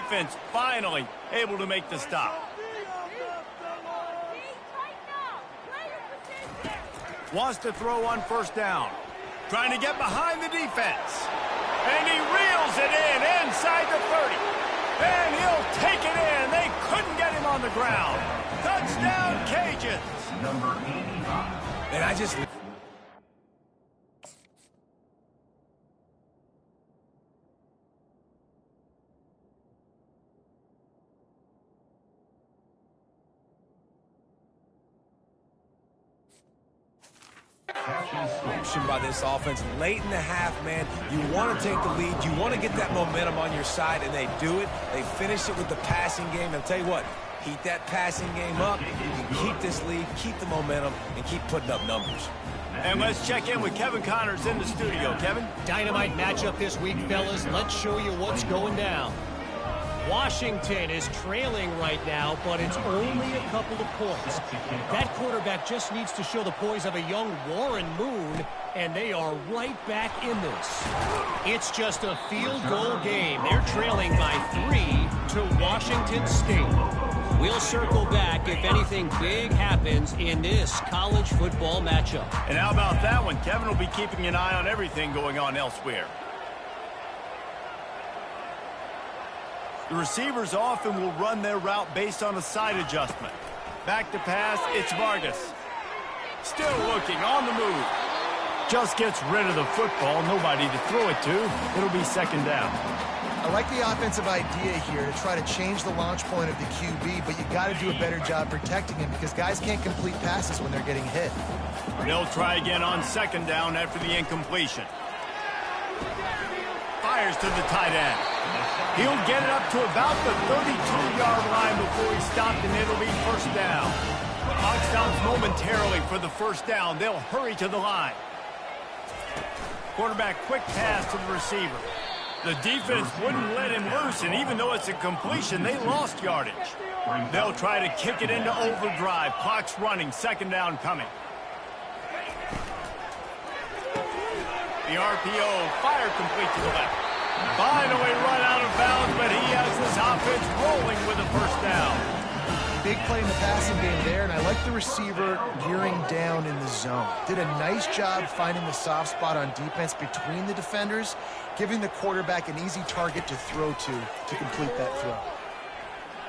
defense finally able to make the stop. Wants to throw on first down. Trying to get behind the defense. And he reels it in inside the 30. And he'll take it in. They couldn't get him on the ground. Touchdown, Cajuns. Number 85. And I just... by this offense late in the half, man. You want to take the lead. You want to get that momentum on your side, and they do it. They finish it with the passing game. I'll tell you what, keep that passing game up. You can keep this lead, keep the momentum, and keep putting up numbers. And let's check in with Kevin Connors in the studio. Kevin? Dynamite matchup this week, fellas. Let's show you what's going down. Washington is trailing right now, but it's only a couple of points. That quarterback just needs to show the poise of a young Warren Moon, and they are right back in this. It's just a field goal game. They're trailing by 3 to Washington State. We'll circle back if anything big happens in this college football matchup. And how about that one? Kevin will be keeping an eye on everything going on elsewhere. The receivers often will run their route based on a side adjustment. Back to pass, it's Vargas. Still looking, on the move. Just gets rid of the football, nobody to throw it to. It'll be second down. I like the offensive idea here to try to change the launch point of the QB, but you got to do a better job protecting him because guys can't complete passes when they're getting hit. They'll try again on second down after the incompletion. Fires to the tight end. He'll get it up to about the 32-yard line before he's stopped, and it'll be first down. Clock stops momentarily for the first down. They'll hurry to the line. Quarterback quick pass to the receiver. The defense wouldn't let him loose, and even though it's a completion, they lost yardage. They'll try to kick it into overdrive. Clock's running. Second down coming. The RPO, fire complete to the left. Finally run out of bounds, but he has this offense rolling with a first down. Big play in the passing game there, and I like the receiver gearing down in the zone. Did a nice job finding the soft spot on defense between the defenders, giving the quarterback an easy target to throw to complete that throw.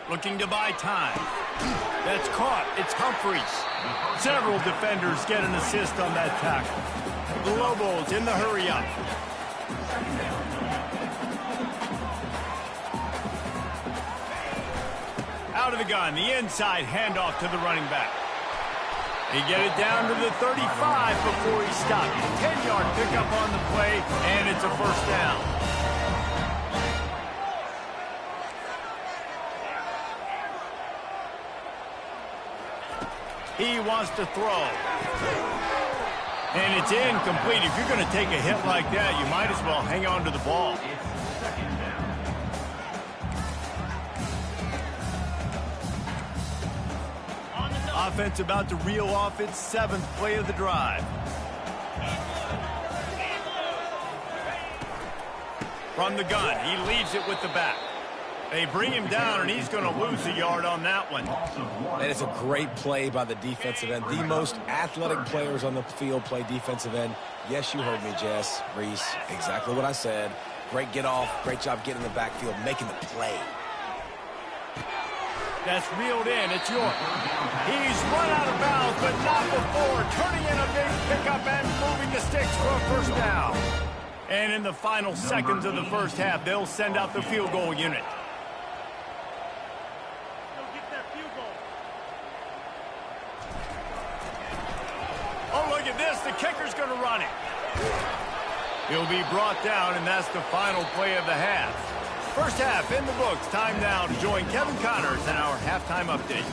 Looking to buy time. That's caught. It's Humphreys. Several defenders get an assist on that tackle. The Lobos in the hurry-up. Out of the gun, the inside handoff to the running back. They get it down to the 35 before he stopped. 10-yard pickup on the play, and it's a first down. He wants to throw. And it's incomplete. If you're going to take a hit like that, you might as well hang on to the ball. Offense about to reel off its 7th play of the drive. From the gun, he leaves it with the back. They bring him down, and he's going to lose a yard on that one. That is a great play by the defensive end. The most athletic players on the field play defensive end. Yes, you heard me, Jess, Reese. Exactly what I said. Great get off. Great job getting in the backfield, making the play. That's reeled in. It's York. He's run out of bounds, but not before. Turning in a big pickup and moving the sticks for a first down. And in the final seconds of the first half, they'll send out the field goal unit. Oh, look at this. The kicker's going to run it. He'll be brought down, and that's the final play of the half. First half in the books. Time now to join Kevin Connors in our halftime update.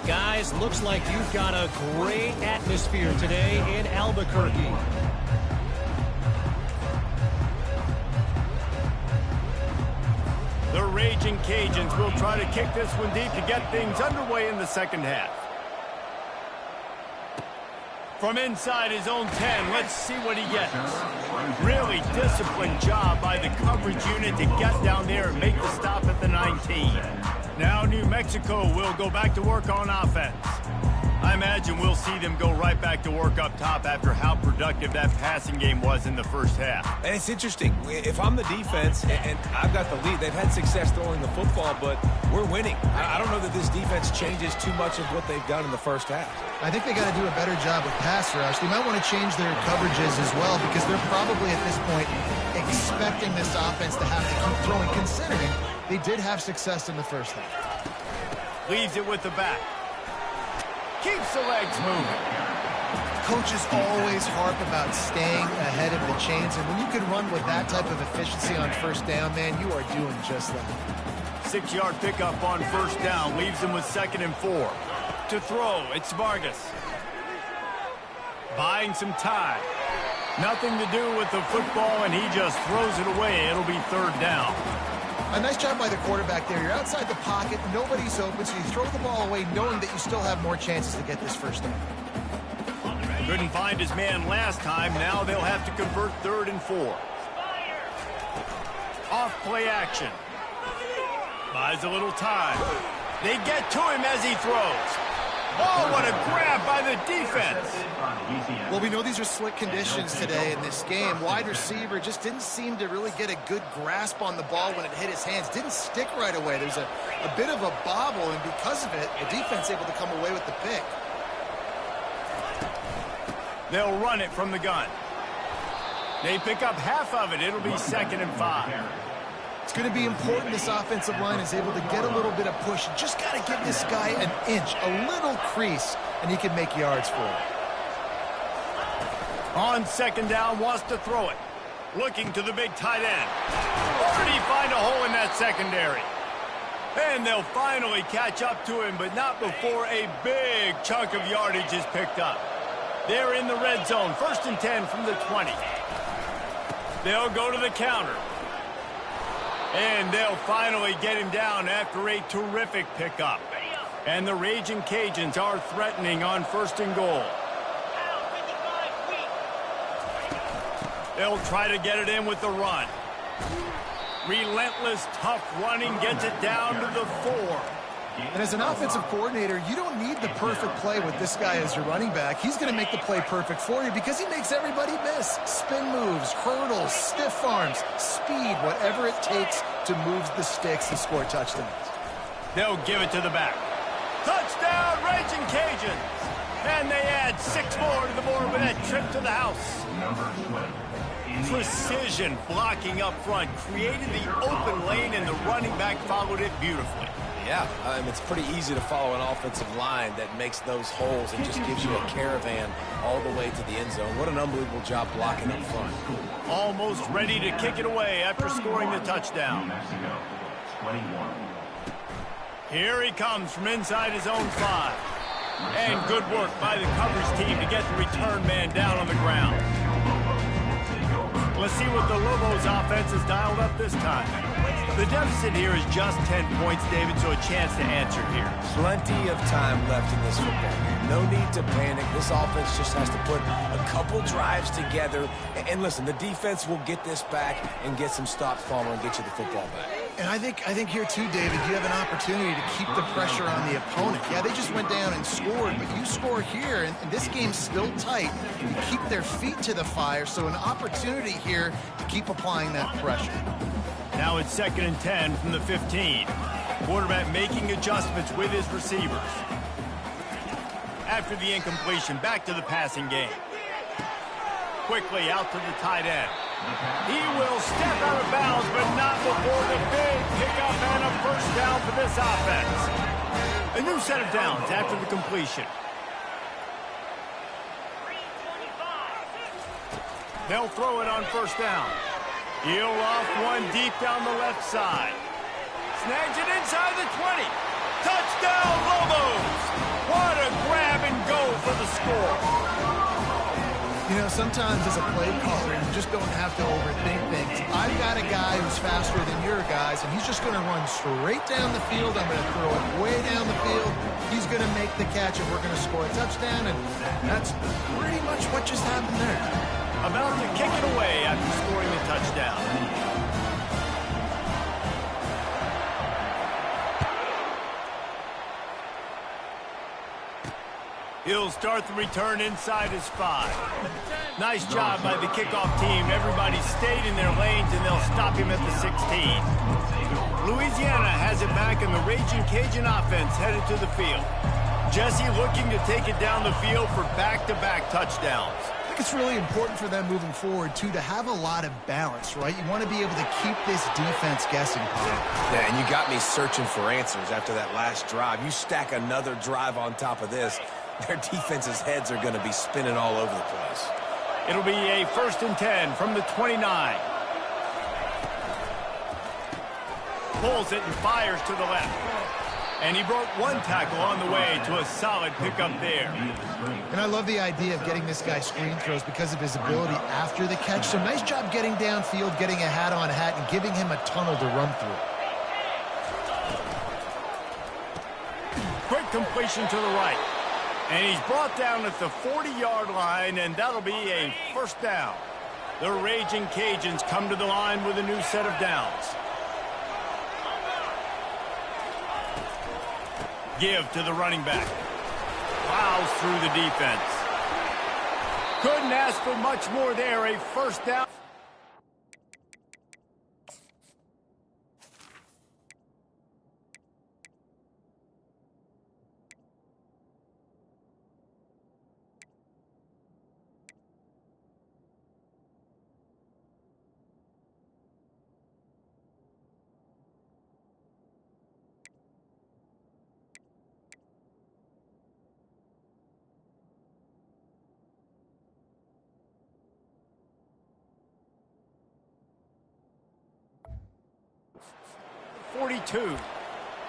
Guys, looks like you've got a great atmosphere today in Albuquerque. The Raging Cajuns will try to kick this one deep to get things underway in the second half. From inside his own 10, let's see what he gets. Really disciplined job by the coverage unit to get down there and make the stop at the 9. 19. Now New Mexico will go back to work on offense. I imagine we'll see them go right back to work up top after how productive that passing game was in the first half. And it's interesting. If I'm the defense and I've got the lead, they've had success throwing the football, but we're winning. I don't know that this defense changes too much of what they've done in the first half. I think they got to do a better job with pass rush. They might want to change their coverages as well because they're probably at this point expecting this offense to have to keep throwing, considering they did have success in the first half. Leaves it with the back. Keeps the legs moving. Coaches always harp about staying ahead of the chains, and when you can run with that type of efficiency on first down, man, you are doing just that. 6-yard pickup on first down leaves them with 2nd and 4. To throw, it's Vargas. Buying some time. Nothing to do with the football, and he just throws it away. It'll be 3rd down. A nice job by the quarterback there. You're outside the pocket, nobody's open, so you throw the ball away knowing that you still have more chances to get this first down. Couldn't find his man last time. Now they'll have to convert 3rd and 4. Off play action. Buys a little time. They get to him as he throws. Oh, what a grab by the defense. Well, we know these are slick conditions today in this game. Wide receiver just didn't seem to really get a good grasp on the ball when it hit his hands. Didn't stick right away. There's a bit of a bobble, and because of it, the defense able to come away with the pick. They'll run it from the gun. They pick up half of it. It'll be 2nd and 5. It's going to be important this offensive line is able to get a little bit of push. You just got to give this guy an inch, a little crease, and he can make yards for it. On 2nd down, wants to throw it. Looking to the big tight end. Already find a hole in that secondary. And they'll finally catch up to him, but not before a big chunk of yardage is picked up. They're in the red zone. 1st and 10 from the 20. They'll go to the counter. And they'll finally get him down after a terrific pickup. And the Raging Cajuns are threatening on 1st and goal. They'll try to get it in with the run. Relentless, tough running gets it down to the 4. And as an offensive coordinator, you don't need the perfect play with this guy as your running back. He's going to make the play perfect for you because he makes everybody miss. Spin moves, hurdles, stiff arms, speed, whatever it takes to move the sticks and score touchdowns. They'll give it to the back. Touchdown, Raging Cajuns! And they add 6 more to the board with that trip to the house. Precision blocking up front created the open lane, and the running back followed it beautifully. Yeah, it's pretty easy to follow an offensive line that makes those holes and just gives you a caravan all the way to the end zone. What an unbelievable job blocking up front. Almost ready to kick it away after scoring the touchdown. Here he comes from inside his own 5. And good work by the coverage team to get the return man down on the ground. Let's see what the Lobos offense has dialed up this time. The deficit here is just 10 points, David, so a chance to answer here. Plenty of time left in this football game. No need to panic. This offense just has to put a couple drives together. And listen, the defense will get this back and get some stops, Palmer, and get you the football back. And I think here, too, David, you have an opportunity to keep the pressure on the opponent. Yeah, they just went down and scored, but you score here, and this game's still tight. You keep their feet to the fire, so an opportunity here to keep applying that pressure. Now it's 2nd and 10 from the 15. Quarterback making adjustments with his receivers. After the incompletion, back to the passing game. Quickly out to the tight end. He will step out of bounds, but not before the big pickup and a 1st down for this offense. A new set of downs after the completion. They'll throw it on 1st down. He'll off one deep down the left side. Snags it inside the 20. Touchdown, Lobos! What a grab and go for the score. You know, sometimes as a play caller, you just don't have to overthink things. I've got a guy who's faster than your guys, and he's just going to run straight down the field. I'm going to throw it way down the field. He's going to make the catch, and we're going to score a touchdown, and that's pretty much what just happened there. About to kick it away after scoring the touchdown. He'll start the return inside his 5. Nice job by the kickoff team. Everybody stayed in their lanes, and they'll stop him at the 16. Louisiana has it back, and the Raging Cajun offense headed to the field. Jesse looking to take it down the field for back-to-back touchdowns. I think it's really important for them moving forward, too, to have a lot of balance, right? You want to be able to keep this defense guessing, Paul. Yeah, and you got me searching for answers after that last drive. You stack another drive on top of this, their defense's heads are going to be spinning all over the place. It'll be a 1st and 10 from the 29. Pulls it and fires to the left. And he broke one tackle on the way to a solid pickup there. And I love the idea of getting this guy screen throws because of his ability after the catch. So nice job getting downfield, getting a hat-on-hat, and giving him a tunnel to run through. Quick completion to the right. And he's brought down at the 40-yard line, and that'll be a 1st down. The Raging Cajuns come to the line with a new set of downs. Give to the running back. Plows through the defense. Couldn't ask for much more there. A 1st down.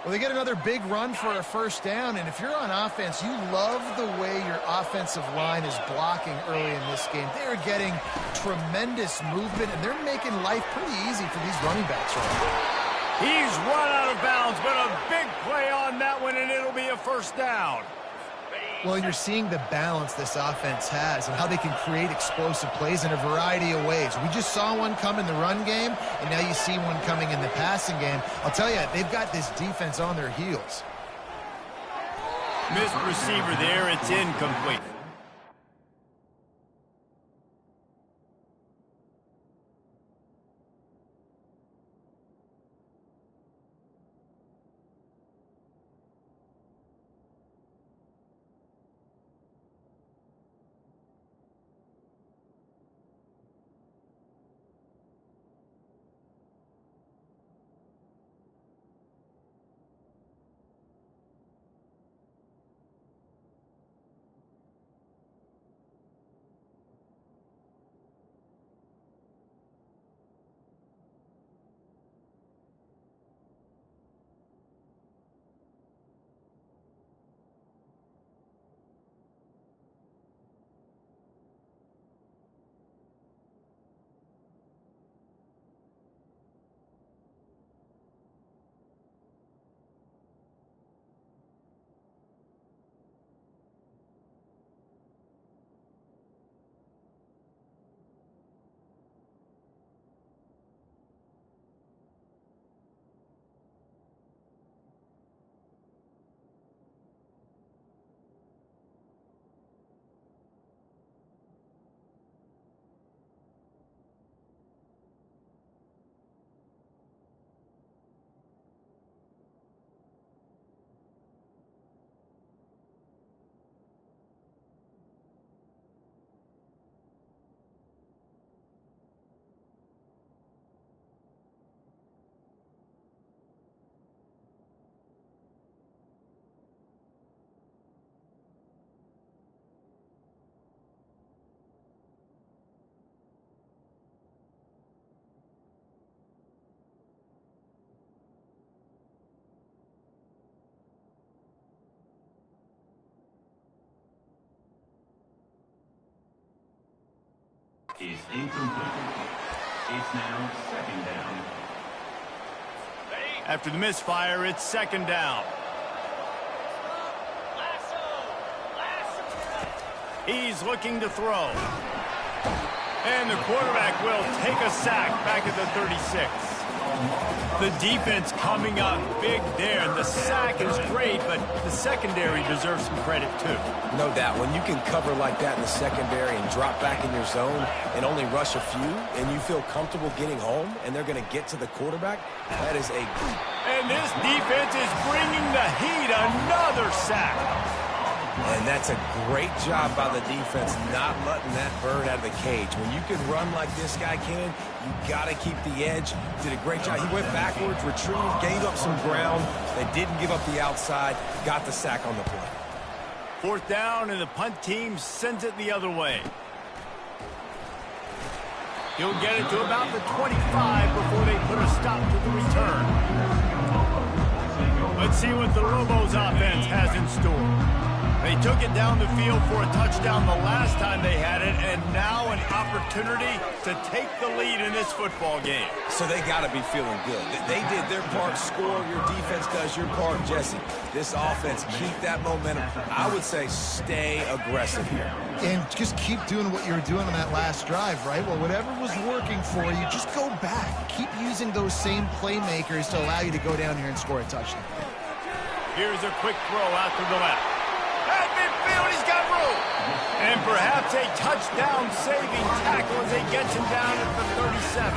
Well, they get another big run for a 1st down, and if you're on offense, you love the way your offensive line is blocking early in this game. They're getting tremendous movement, and they're making life pretty easy for these running backs right now. He's run out of bounds, but a big play on that one, and it'll be a 1st down. Well, and you're seeing the balance this offense has and how they can create explosive plays in a variety of ways. We just saw one come in the run game, and now you see one coming in the passing game. I'll tell you, they've got this defense on their heels. Missed receiver there. It's incomplete. Is incomplete. It's now 2nd down. After the misfire, it's 2nd down. He's looking to throw. And the quarterback will take a sack back at the 36. The defense coming up big there. The sack is great, but the secondary deserves some credit too. No doubt. When you can cover like that in the secondary and drop back in your zone and only rush a few, and you feel comfortable getting home, and they're going to get to the quarterback, that is a... And this defense is bringing the heat. Another sack. And that's a great job by the defense not letting that bird out of the cage. When you can run like this guy can, you got to keep the edge. Did a great job. He went backwards, retreated, gave up some ground. They didn't give up the outside, got the sack on the play. Fourth down, and the punt team sends it the other way. He'll get it to about the 25 before they put a stop to the return. Let's see what the Lobos offense has in store. They took it down the field for a touchdown the last time they had it, and now an opportunity to take the lead in this football game. So they got to be feeling good. They did their part, score. Your defense does your part, Jesse. This offense, keep that momentum. I would say stay aggressive here. And just keep doing what you were doing on that last drive, right? Well, whatever was working for you, just go back. Keep using those same playmakers to allow you to go down here and score a touchdown. Here's a quick throw out to the left. At midfield, he's got room. And perhaps a touchdown-saving tackle as they get him down at the 37.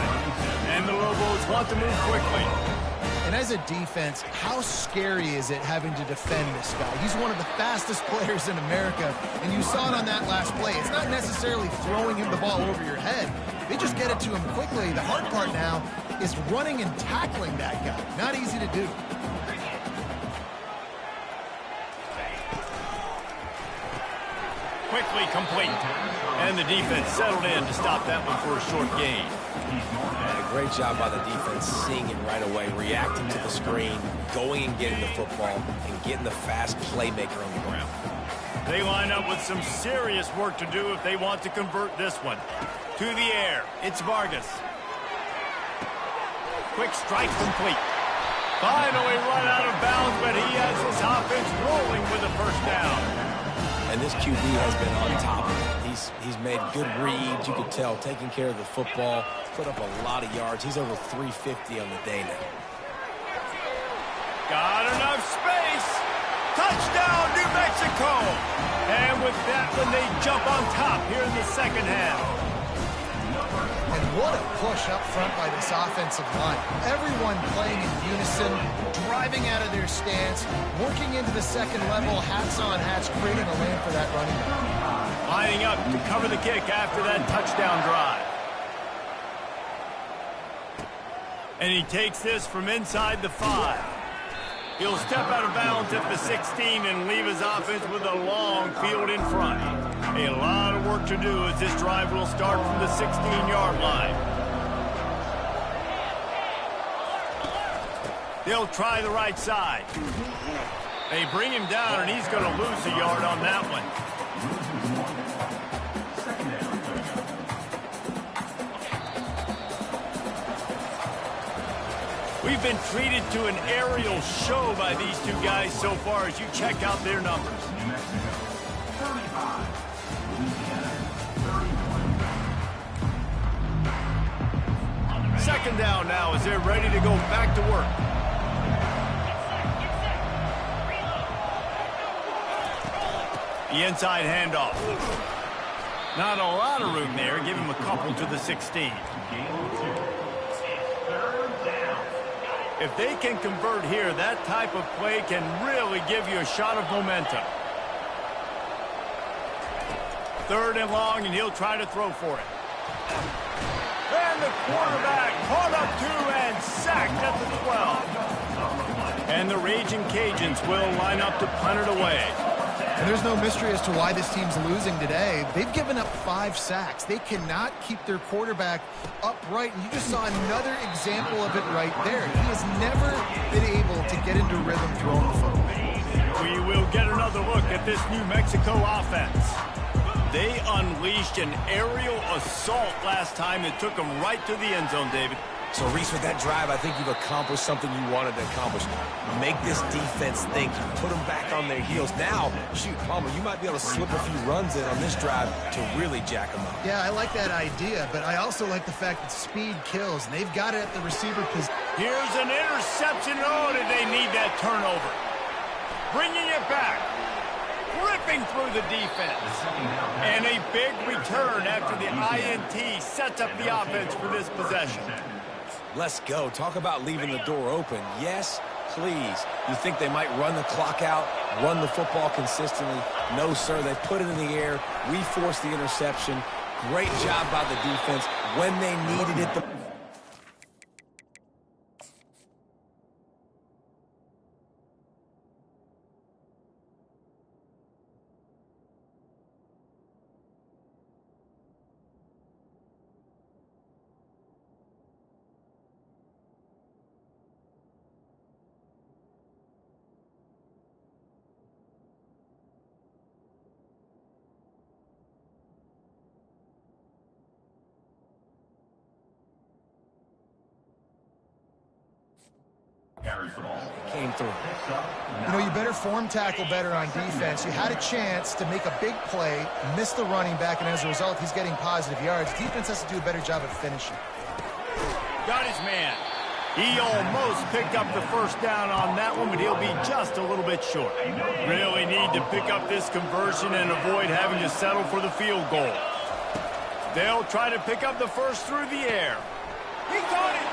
And the Lobos want to move quickly. And as a defense, how scary is it having to defend this guy? He's one of the fastest players in America, and you saw it on that last play. It's not necessarily throwing him the ball over your head. They just get it to him quickly. The hard part now is running and tackling that guy. Not easy to do. Quickly complete. And the defense settled in to stop that one for a short gain. Yeah, great job by the defense, seeing it right away, reacting to the screen, going and getting the football, and getting the fast playmaker on the ground. They line up with some serious work to do if they want to convert this one. To the air, it's Vargas. Quick strike complete. Finally run out of bounds, but he has his offense rolling with a first down. And this QB has been on top of it. He's made good reads. You could tell, taking care of the football, put up a lot of yards. He's over 350 on the day now. Got enough space. Touchdown, New Mexico. And with that one, they jump on top here in the second half. And what a push up front by this offensive line. Everyone playing in unison, driving out of their stance, working into the second level, hats on hats, creating a lane for that running back. Lining up to cover the kick after that touchdown drive. And he takes this from inside the 5. He'll step out of bounds at the 16 and leave his offense with a long field in front. A lot of work to do as this drive will start from the 16-yard line. They'll try the right side. They bring him down, and he's going to lose a yard on that one. We've been treated to an aerial show by these two guys so far as you check out their numbers. Second down now as they're ready to go back to work. The inside handoff. Not a lot of room there. Give him a couple to the 16. If they can convert here, that type of play can really give you a shot of momentum. Third and long, and he'll try to throw for it. And the quarterback caught up to and sacked at the 12. And the Raging Cajuns will line up to punt it away. And there's no mystery as to why this team's losing today. They've given up 5 sacks. They cannot keep their quarterback upright. And you just saw another example of it right there. He has never been able to get into rhythm throwing the football. We will get another look at this New Mexico offense. They unleashed an aerial assault last time that took them right to the end zone, David. So, Reese, with that drive, I think you've accomplished something you wanted to accomplish. Make this defense think. You put them back on their heels. Now, shoot, Palmer, you might be able to slip a few runs in on this drive to really jack them up. Yeah, I like that idea, but I also like the fact that speed kills, and they've got it at the receiver position. Here's an interception. Oh, did they need that turnover? Bringing it back. Ripping through the defense. And a big return after the INT sets up the offense for this possession. Let's go. Talk about leaving the door open. Yes, please. You think they might run the clock out, run the football consistently? No, sir. They put it in the air. We forced the interception. Great job by the defense when they needed it. Came through. You know, you better form tackle better on defense. You had a chance to make a big play, miss the running back, and as a result, he's getting positive yards. Defense has to do a better job of finishing. Got his man. He almost picked up the first down on that one, but he'll be just a little bit short. Really need to pick up this conversion and avoid having to settle for the field goal. They'll try to pick up the first through the air. He got it!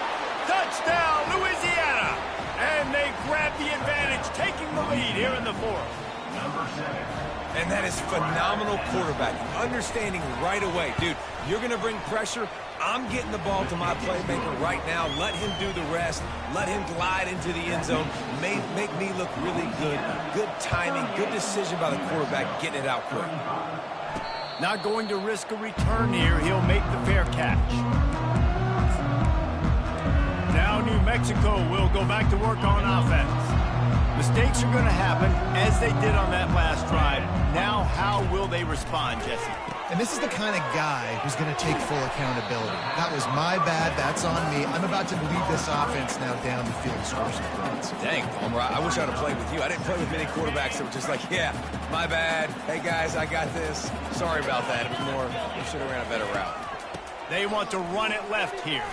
Touchdown, Louisiana! And they grab the advantage, taking the lead here in the fourth. And that is phenomenal quarterbacking. Understanding right away, dude, you're going to bring pressure. I'm getting the ball to my playmaker right now. Let him do the rest. Let him glide into the end zone. Make me look really good. Good timing, good decision by the quarterback, getting it out quick. Not going to risk a return here. He'll make the fair catch. Now New Mexico will go back to work on offense. Mistakes are going to happen, as they did on that last drive. Now how will they respond, Jesse? And this is the kind of guy who's going to take full accountability. That was my bad. That's on me. I'm about to lead this offense now down the field, score some points. Dang, Palmer, I wish I'd have played with you. I didn't play with many quarterbacks that were just like, yeah, my bad. Hey, guys, I got this. Sorry about that. It was more, we should have ran a better route. They want to run it left here.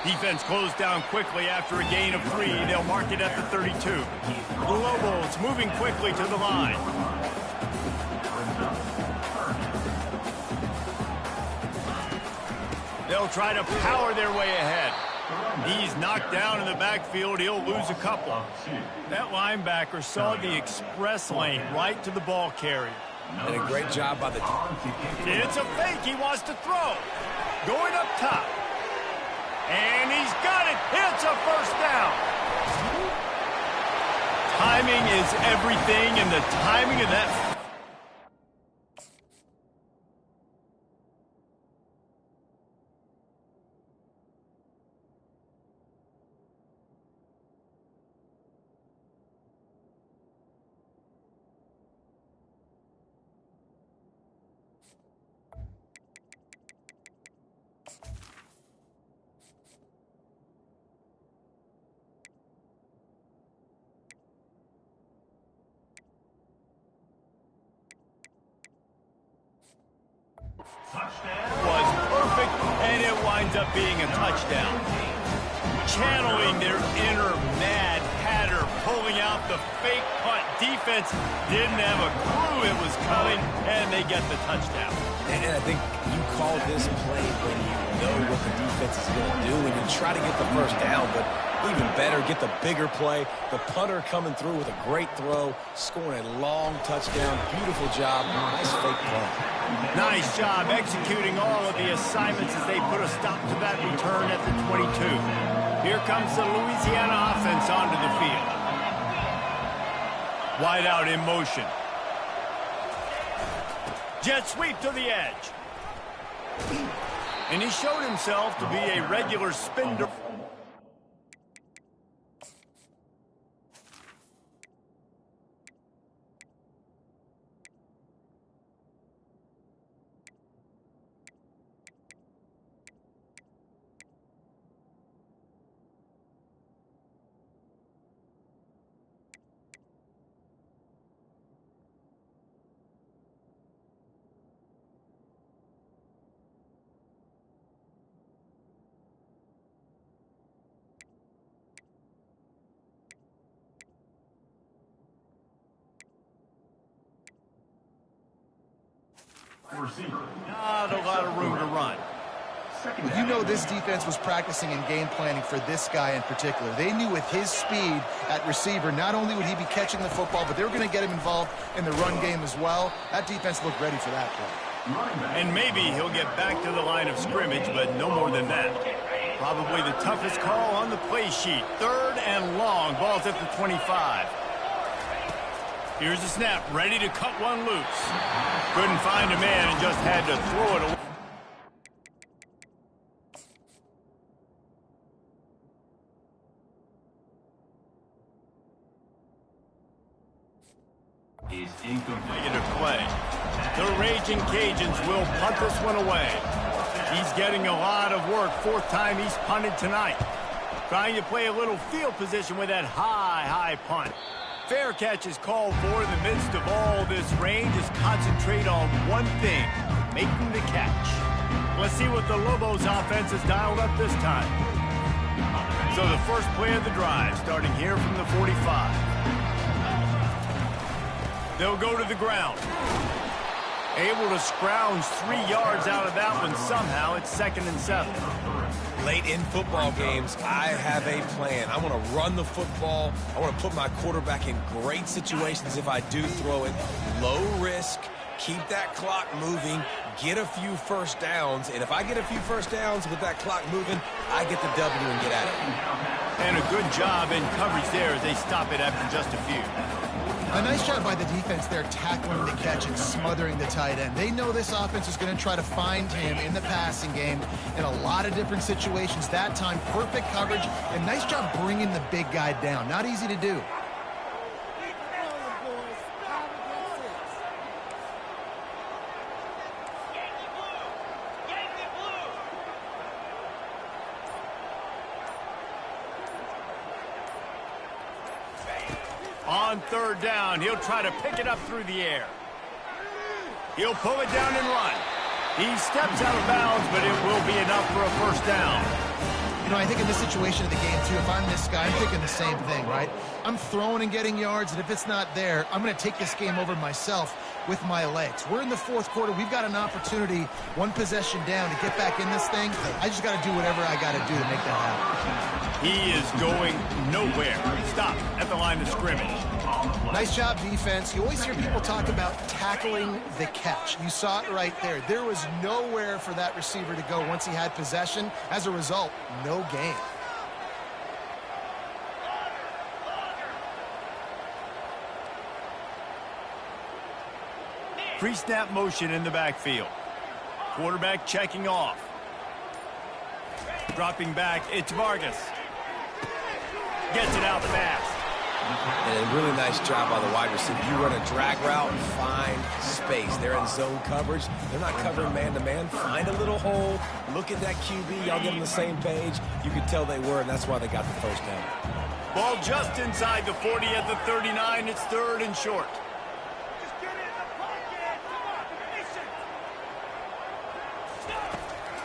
Defense closed down quickly after a gain of 3. They'll mark it at the 32. The Lobos moving quickly to the line. They'll try to power their way ahead. He's knocked down in the backfield. He'll lose a couple. That linebacker saw the express lane right to the ball carrier. And a great job by the team. It's a fake. He wants to throw. Going up top. And he's got it. It's a first down. Timing is everything, and the timing of that. Was perfect, and it winds up being a touchdown. Channeling their inner Mad Hatter, pulling out the fake punt. Defense didn't have a clue it was coming, and they get the touchdown. And I think you call this play when you know what the defense is going to do, and you try to get the first down, but even better, get the bigger play. The punter coming through with a great throw, scoring a long touchdown. Beautiful job. Nice fake punt. Nice job executing all of the assignments as they put a stop to that return at the 22. Here comes the Louisiana offense onto the field. Wide out in motion. Jet sweep to the edge. And he showed himself to be a regular spender. receiver. Not a lot of room to run. You know this defense was practicing and game planning for this guy in particular. They knew with his speed at receiver, not only would he be catching the football, but they were going to get him involved in the run game as well. That defense looked ready for that play. And maybe he'll get back to the line of scrimmage, but no more than that. Probably the toughest call on the play sheet. 3rd and long. Ball's at the 25. Here's the snap. Ready to cut one loose. Couldn't find a man and just had to throw it away. Is incomplete. Negative play. The Raging Cajuns will punt this one away. He's getting a lot of work. 4th time he's punted tonight. Trying to play a little field position with that high punt. Fair catch is called for in the midst of all this rain. Just concentrate on one thing, making the catch. Let's see what the Lobos offense has dialed up this time. So the first play of the drive, starting here from the 45. They'll go to the ground. Able to scrounge 3 yards out of that one somehow. It's 2nd and 7. Late in football games, I have a plan. I want to run the football. I want to put my quarterback in great situations if I do throw it. Low risk, keep that clock moving, get a few first downs. And if I get a few first downs with that clock moving, I get the W and get out of it. And a good job in coverage there as they stop it after just a few. A nice job by the defense there tackling the catch and smothering the tight end. They know this offense is going to try to find him in the passing game in a lot of different situations. That time, perfect coverage, and nice job bringing the big guy down. Not easy to do. On 3rd down, he'll try to pick it up through the air. He'll pull it down and run. He steps out of bounds, but it will be enough for a first down. You know, I think in this situation of the game, too, if I'm this guy, I'm thinking the same thing, right? I'm throwing and getting yards, and if it's not there, I'm going to take this game over myself with my legs. We're in the 4th quarter. We've got an opportunity, 1 possession down, to get back in this thing. I just got to do whatever I got to do to make that happen. He is going nowhere. Stop at the line of scrimmage. Nice job, defense. You always hear people talk about tackling the catch. You saw it right there. There was nowhere for that receiver to go once he had possession. As a result, no gain. Pre-snap motion in the backfield. Quarterback checking off. Dropping back, it's Vargas. Gets it out fast. And a really nice job by the wide receiver. You run a drag route, find space. They're in zone coverage. They're not covering man-to-man. Find a little hole. Look at that QB. Y'all get on the same page. You could tell they were, and that's why they got the first down. Ball just inside the 40 at the 39. It's 3rd and short.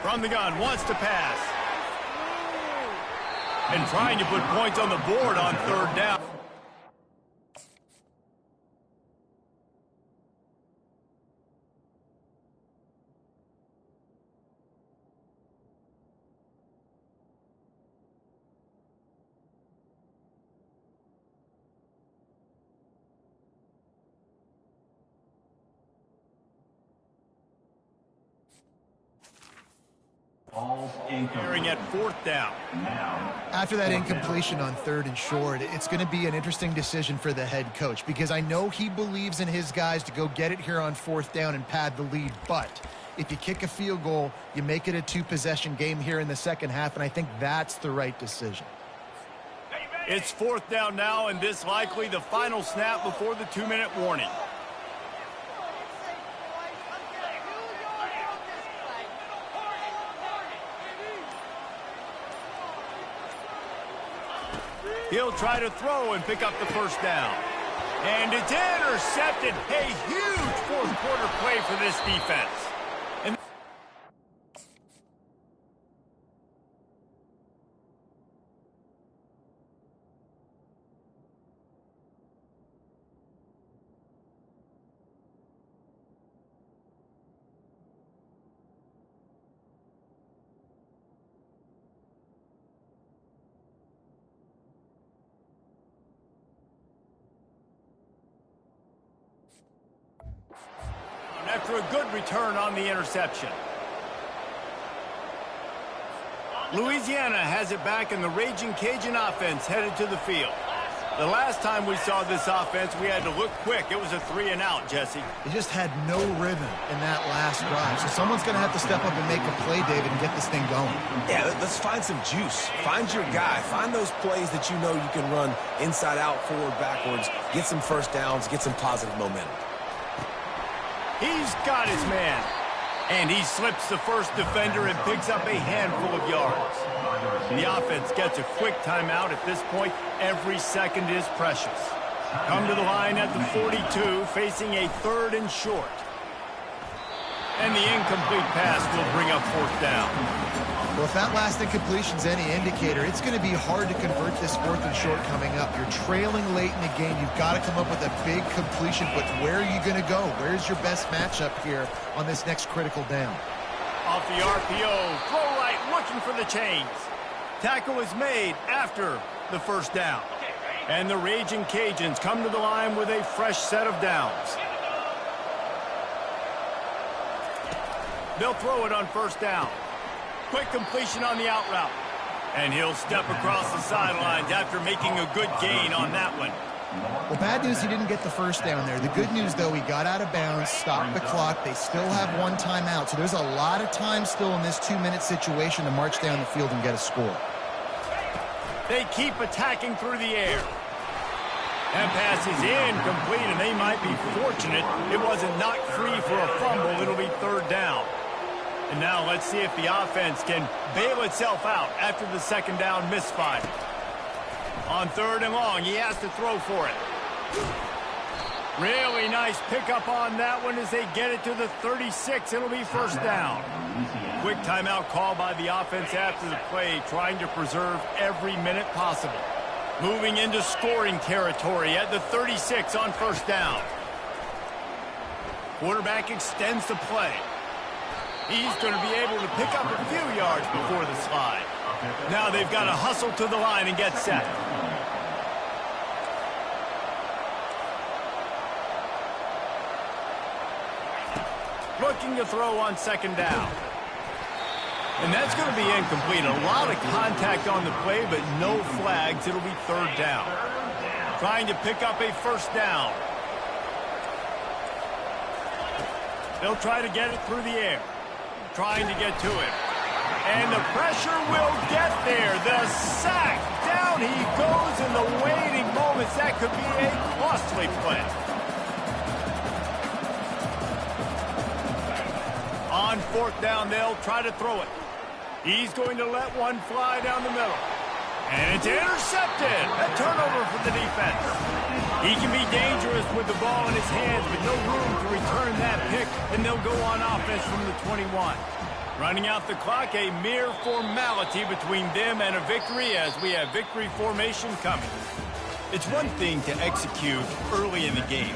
From the gun, wants to pass. And trying to put points on the board on 3rd down. Carrying at 4th down. After that incompletion on 3rd and short, it's going to be an interesting decision for the head coach because I know he believes in his guys to go get it here on 4th down and pad the lead. But if you kick a field goal, you make it a 2-possession game here in the second half, and I think that's the right decision. It's 4th down now, and this likely the final snap before the 2-minute warning. He'll try to throw and pick up the first down. And it's intercepted. A huge 4th quarter play for this defense. And after a good return on the interception. Louisiana has it back, and the Raging Cajun offense headed to the field. The last time we saw this offense, we had to look quick. It was a 3-and-out, Jesse. They just had no rhythm in that last drive. So someone's going to have to step up and make a play, David, and get this thing going. Yeah, let's find some juice. Find your guy. Find those plays that you know you can run inside out, forward, backwards. Get some first downs. Get some positive momentum. He's got his man. And he slips the first defender and picks up a handful of yards. The offense gets a quick timeout at this point. Every second is precious. Come to the line at the 42, facing a 3rd and short. And the incomplete pass will bring up 4th down. Well, if that last incompletion's any indicator, it's going to be hard to convert this 4th and short coming up. You're trailing late in the game. You've got to come up with a big completion, but where are you going to go? Where's your best matchup here on this next critical down? Off the RPO, throw right, looking for the chains. Tackle is made after the first down. And the Raging Cajuns come to the line with a fresh set of downs. They'll throw it on first down. Quick completion on the out route. And he'll step across the sidelines after making a good gain on that one. Well, bad news, he didn't get the first down there. The good news, though, he got out of bounds, stopped the clock. They still have 1 timeout. So there's a lot of time still in this 2-minute situation to march down the field and get a score. They keep attacking through the air. That pass is incomplete, and they might be fortunate it wasn't knocked free for a fumble. It'll be 3rd down. And now let's see if the offense can bail itself out after the 2nd down misfire. On 3rd and long, he has to throw for it. Really nice pickup on that one as they get it to the 36. It'll be 1st down. Quick timeout call by the offense after the play, trying to preserve every minute possible. Moving into scoring territory at the 36 on 1st down. Quarterback extends the play. He's going to be able to pick up a few yards before the slide. Now they've got to hustle to the line and get set. Looking to throw on 2nd down. And that's going to be incomplete. A lot of contact on the play, but no flags. It'll be 3rd down. Trying to pick up a 1st down. They'll try to get it through the air. Trying to get to it. And the pressure will get there. The sack. Down he goes in the waiting moments. That could be a costly play. On 4th down, they'll try to throw it. He's going to let one fly down the middle. And it's intercepted. A turnover for the defense. He can be dangerous with the ball in his hands, but no room to return that pick, and they'll go on offense from the 21. Running out the clock, a mere formality between them and a victory as we have victory formation coming. It's one thing to execute early in the game.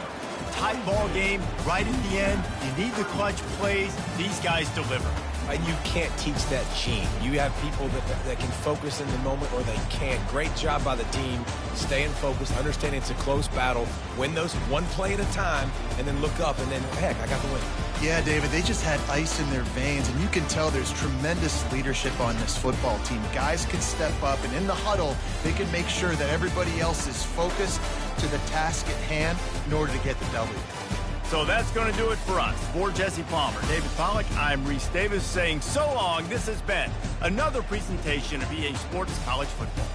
Tight ball game, right at the end, you need the clutch plays. These guys deliver. And you can't teach that gene. You have people that can focus in the moment or they can't. Great job by the team, staying focused, understanding it's a close battle, win those one play at a time, and then look up, and then, heck, I got the win. Yeah, David, they just had ice in their veins, and you can tell there's tremendous leadership on this football team. Guys can step up, and in the huddle, they can make sure that everybody else is focused to the task at hand in order to get the W. So that's going to do it for us. For Jesse Palmer, David Pollack, I'm Reese Davis saying so long. This has been another presentation of EA Sports College Football.